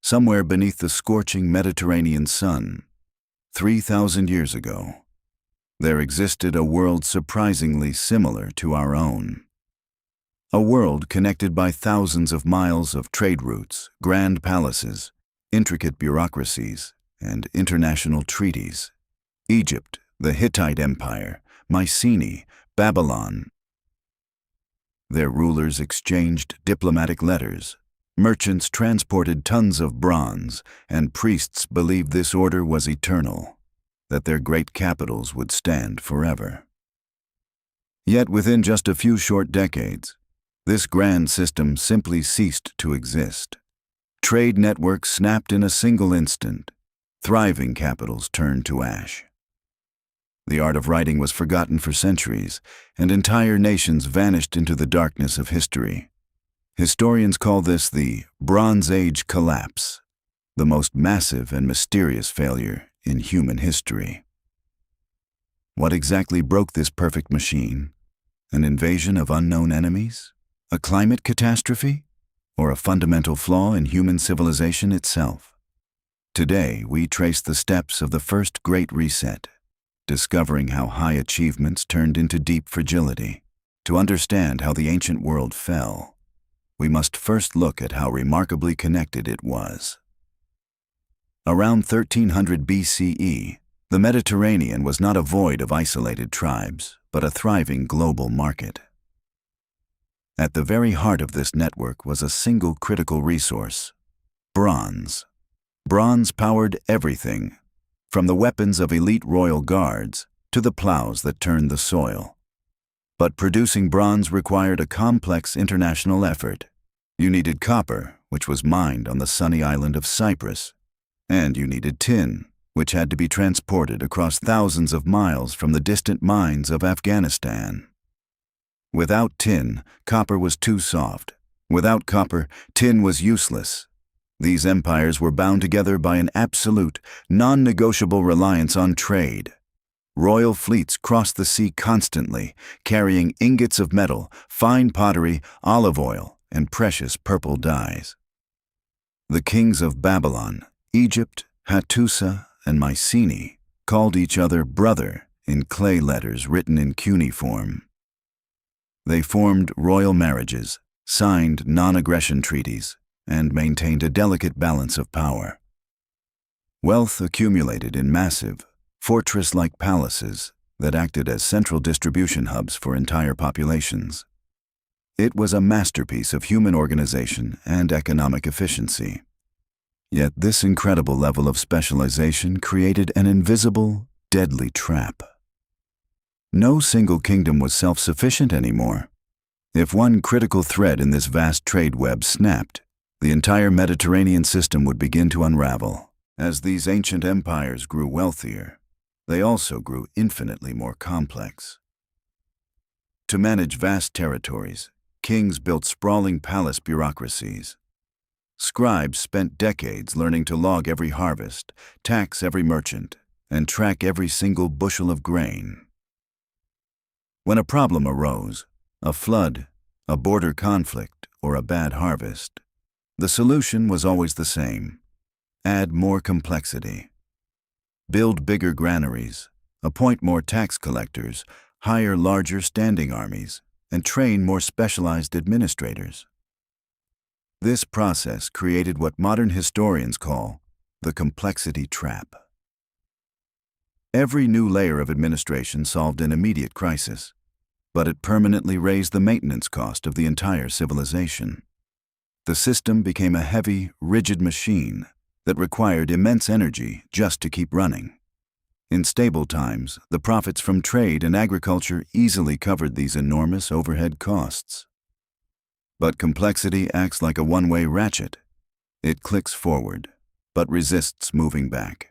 somewhere beneath the scorching Mediterranean sun, 3,000 years ago, there existed a world surprisingly similar to our own. A world connected by thousands of miles of trade routes, grand palaces, intricate bureaucracies, and international treaties. Egypt, the Hittite Empire, Mycenae, Babylon. Their rulers exchanged diplomatic letters, merchants transported tons of bronze, and priests believed this order was eternal, that their great capitals would stand forever. Yet within just a few short decades, this grand system simply ceased to exist. Trade networks snapped in a single instant. Thriving capitals turned to ash. The art of writing was forgotten for centuries, and entire nations vanished into the darkness of history. Historians call this the Bronze Age collapse, the most massive and mysterious failure in human history. What exactly broke this perfect machine? An invasion of unknown enemies? A climate catastrophe? Or a fundamental flaw in human civilization itself? Today, we trace the steps of the first Great Reset, discovering how high achievements turned into deep fragility. To understand how the ancient world fell, we must first look at how remarkably connected it was. Around 1300 BCE, the Mediterranean was not a void of isolated tribes, but a thriving global market. At the very heart of this network was a single critical resource: bronze. Bronze powered everything, from the weapons of elite royal guards to the plows that turned the soil. But producing bronze required a complex international effort. You needed copper, which was mined on the sunny island of Cyprus, and you needed tin, which had to be transported across thousands of miles from the distant mines of Afghanistan. Without tin, copper was too soft. Without copper, tin was useless. These empires were bound together by an absolute, non-negotiable reliance on trade. Royal fleets crossed the sea constantly, carrying ingots of metal, fine pottery, olive oil, and precious purple dyes. The kings of Babylon, Egypt, Hattusa, and Mycenae called each other brother in clay letters written in cuneiform. They formed royal marriages, signed non-aggression treaties, and maintained a delicate balance of power. Wealth accumulated in massive, fortress-like palaces that acted as central distribution hubs for entire populations. It was a masterpiece of human organization and economic efficiency. Yet this incredible level of specialization created an invisible, deadly trap. No single kingdom was self-sufficient anymore. If one critical thread in this vast trade web snapped, the entire Mediterranean system would begin to unravel. As these ancient empires grew wealthier, they also grew infinitely more complex. To manage vast territories, kings built sprawling palace bureaucracies. Scribes spent decades learning to log every harvest, tax every merchant, and track every single bushel of grain. When a problem arose, a flood, a border conflict, or a bad harvest, the solution was always the same: add more complexity. Build bigger granaries, appoint more tax collectors, hire larger standing armies, and train more specialized administrators. This process created what modern historians call the complexity trap. Every new layer of administration solved an immediate crisis, but it permanently raised the maintenance cost of the entire civilization. The system became a heavy, rigid machine that required immense energy just to keep running. In stable times, the profits from trade and agriculture easily covered these enormous overhead costs. But complexity acts like a one-way ratchet. It clicks forward, but resists moving back.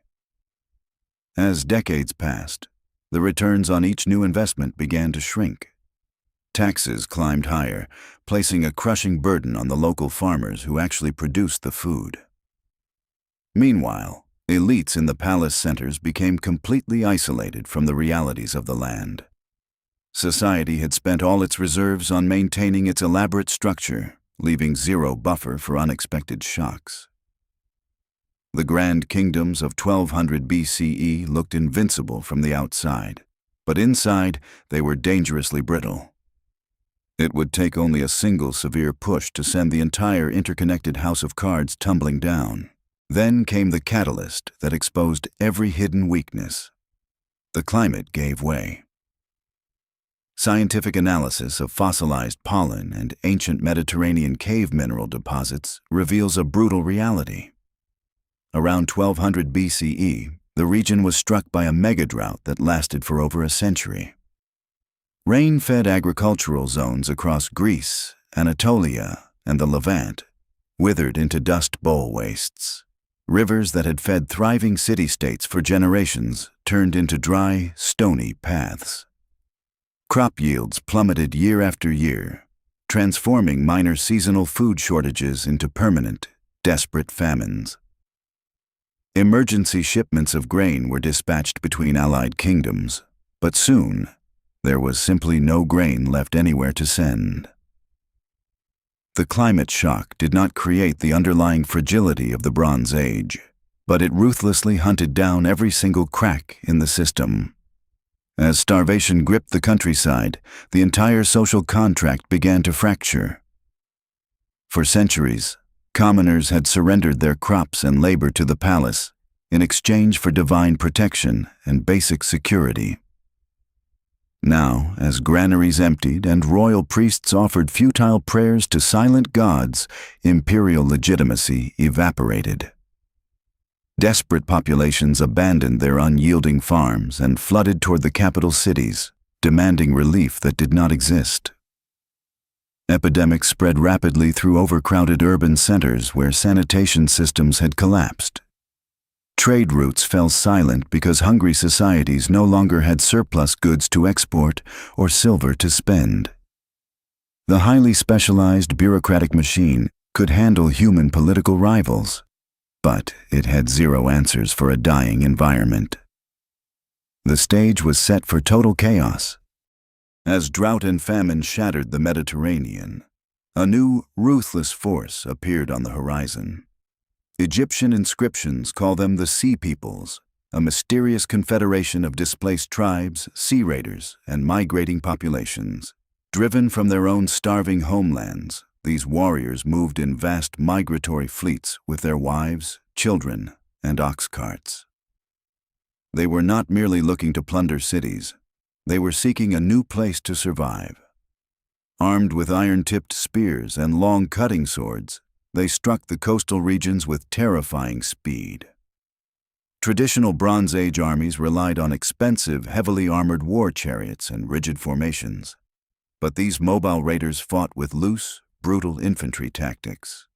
As decades passed, the returns on each new investment began to shrink. Taxes climbed higher, placing a crushing burden on the local farmers who actually produced the food. Meanwhile, elites in the palace centers became completely isolated from the realities of the land. Society had spent all its reserves on maintaining its elaborate structure, leaving zero buffer for unexpected shocks. The grand kingdoms of 1200 BCE looked invincible from the outside, but inside they were dangerously brittle. It would take only a single severe push to send the entire interconnected house of cards tumbling down. Then came the catalyst that exposed every hidden weakness. The climate gave way. Scientific analysis of fossilized pollen and ancient Mediterranean cave mineral deposits reveals a brutal reality. Around 1200 BCE, the region was struck by a mega-drought that lasted for over a century. Rain-fed agricultural zones across Greece, Anatolia, and the Levant withered into dust bowl wastes. Rivers that had fed thriving city-states for generations turned into dry, stony paths. Crop yields plummeted year after year, transforming minor seasonal food shortages into permanent, desperate famines. Emergency shipments of grain were dispatched between allied kingdoms, but soon there was simply no grain left anywhere to send. The climate shock did not create the underlying fragility of the Bronze Age, but it ruthlessly hunted down every single crack in the system. As starvation gripped the countryside, the entire social contract began to fracture. For centuries, commoners had surrendered their crops and labor to the palace in exchange for divine protection and basic security. Now, as granaries emptied and royal priests offered futile prayers to silent gods, imperial legitimacy evaporated. Desperate populations abandoned their unyielding farms and flooded toward the capital cities, demanding relief that did not exist. Epidemics spread rapidly through overcrowded urban centers where sanitation systems had collapsed. Trade routes fell silent because hungry societies no longer had surplus goods to export or silver to spend. The highly specialized bureaucratic machine could handle human political rivals, but it had zero answers for a dying environment. The stage was set for total chaos. As drought and famine shattered the Mediterranean, a new, ruthless force appeared on the horizon. Egyptian inscriptions call them the Sea Peoples, a mysterious confederation of displaced tribes, sea raiders, and migrating populations. Driven from their own starving homelands, these warriors moved in vast migratory fleets with their wives, children, and ox carts. They were not merely looking to plunder cities. They were seeking a new place to survive. Armed with iron-tipped spears and long cutting swords, they struck the coastal regions with terrifying speed. Traditional Bronze Age armies relied on expensive, heavily armored war chariots and rigid formations, but these mobile raiders fought with loose, brutal infantry tactics.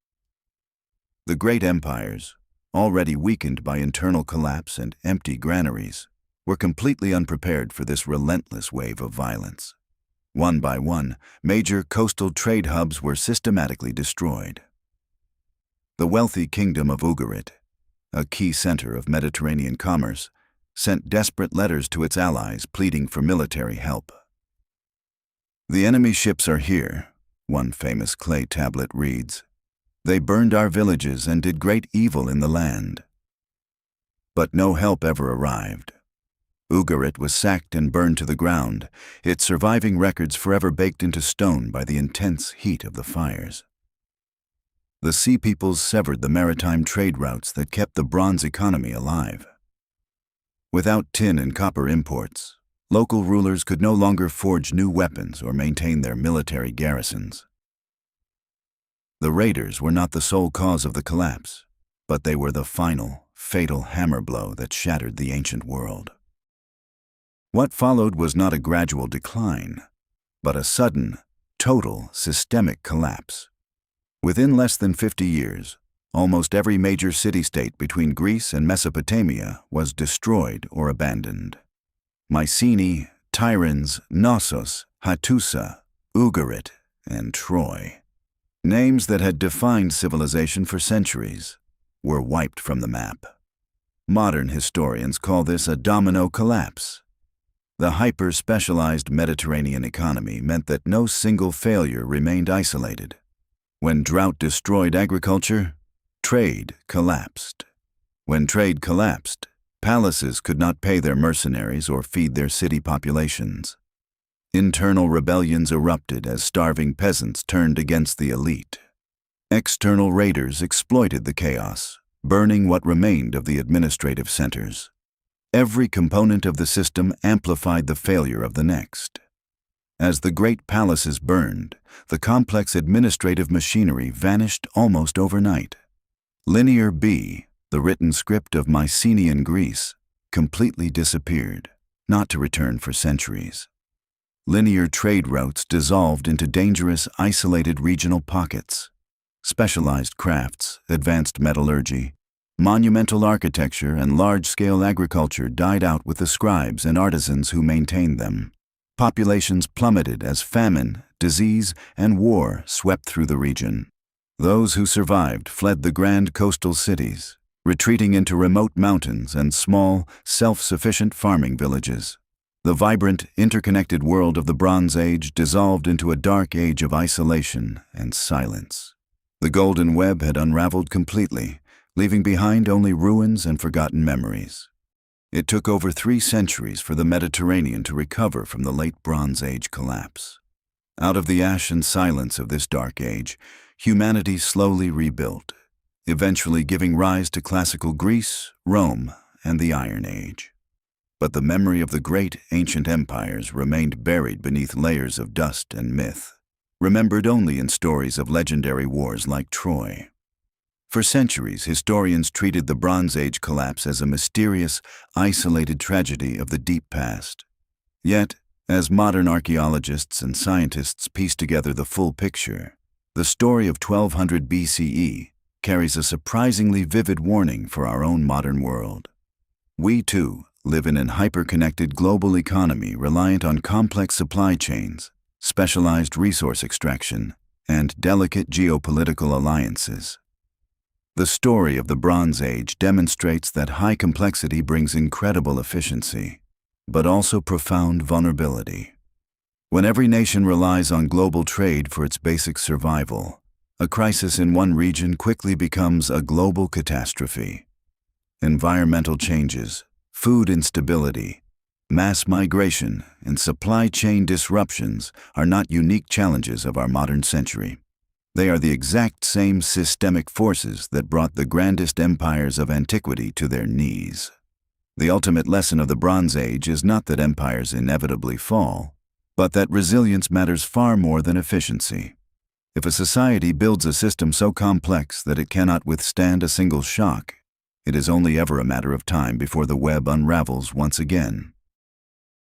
The great empires, already weakened by internal collapse and empty granaries, were completely unprepared for this relentless wave of violence. One by one, major coastal trade hubs were systematically destroyed. The wealthy kingdom of Ugarit, a key center of Mediterranean commerce, sent desperate letters to its allies pleading for military help. "The enemy ships are here," one famous clay tablet reads. "They burned our villages and did great evil in the land." But no help ever arrived. Ugarit was sacked and burned to the ground, its surviving records forever baked into stone by the intense heat of the fires. The Sea Peoples severed the maritime trade routes that kept the bronze economy alive. Without tin and copper imports, local rulers could no longer forge new weapons or maintain their military garrisons. The raiders were not the sole cause of the collapse, but they were the final, fatal hammer blow that shattered the ancient world. What followed was not a gradual decline, but a sudden, total, systemic collapse. Within less than 50 years, almost every major city-state between Greece and Mesopotamia was destroyed or abandoned. Mycenae, Tiryns, Knossos, Hattusa, Ugarit, and Troy, names that had defined civilization for centuries, were wiped from the map. Modern historians call this a domino collapse. The hyper-specialized Mediterranean economy meant that no single failure remained isolated. When drought destroyed agriculture, trade collapsed. When trade collapsed, palaces could not pay their mercenaries or feed their city populations. Internal rebellions erupted as starving peasants turned against the elite. External raiders exploited the chaos, burning what remained of the administrative centers. Every component of the system amplified the failure of the next. As the great palaces burned, the complex administrative machinery vanished almost overnight. Linear B, the written script of Mycenaean Greece, completely disappeared, not to return for centuries. Linear trade routes dissolved into dangerous, isolated regional pockets. Specialized crafts, advanced metallurgy, monumental architecture, and large-scale agriculture died out with the scribes and artisans who maintained them. Populations plummeted as famine, disease, and war swept through the region. Those who survived fled the grand coastal cities, retreating into remote mountains and small, self-sufficient farming villages. The vibrant, interconnected world of the Bronze Age dissolved into a dark age of isolation and silence. The golden web had unraveled completely, leaving behind only ruins and forgotten memories. It took over 3 centuries for the Mediterranean to recover from the late Bronze Age collapse. Out of the ash and silence of this dark age, humanity slowly rebuilt, eventually giving rise to classical Greece, Rome, and the Iron Age. But the memory of the great ancient empires remained buried beneath layers of dust and myth, remembered only in stories of legendary wars like Troy. For centuries, historians treated the Bronze Age collapse as a mysterious, isolated tragedy of the deep past. Yet, as modern archaeologists and scientists piece together the full picture, the story of 1200 BCE carries a surprisingly vivid warning for our own modern world. We, too, live in an hyper-connected global economy reliant on complex supply chains, specialized resource extraction, and delicate geopolitical alliances. The story of the Bronze Age demonstrates that high complexity brings incredible efficiency, but also profound vulnerability. When every nation relies on global trade for its basic survival, a crisis in one region quickly becomes a global catastrophe. Environmental changes, food instability, mass migration, and supply chain disruptions are not unique challenges of our modern century. They are the exact same systemic forces that brought the grandest empires of antiquity to their knees. The ultimate lesson of the Bronze Age is not that empires inevitably fall, but that resilience matters far more than efficiency. If a society builds a system so complex that it cannot withstand a single shock, it is only ever a matter of time before the web unravels once again.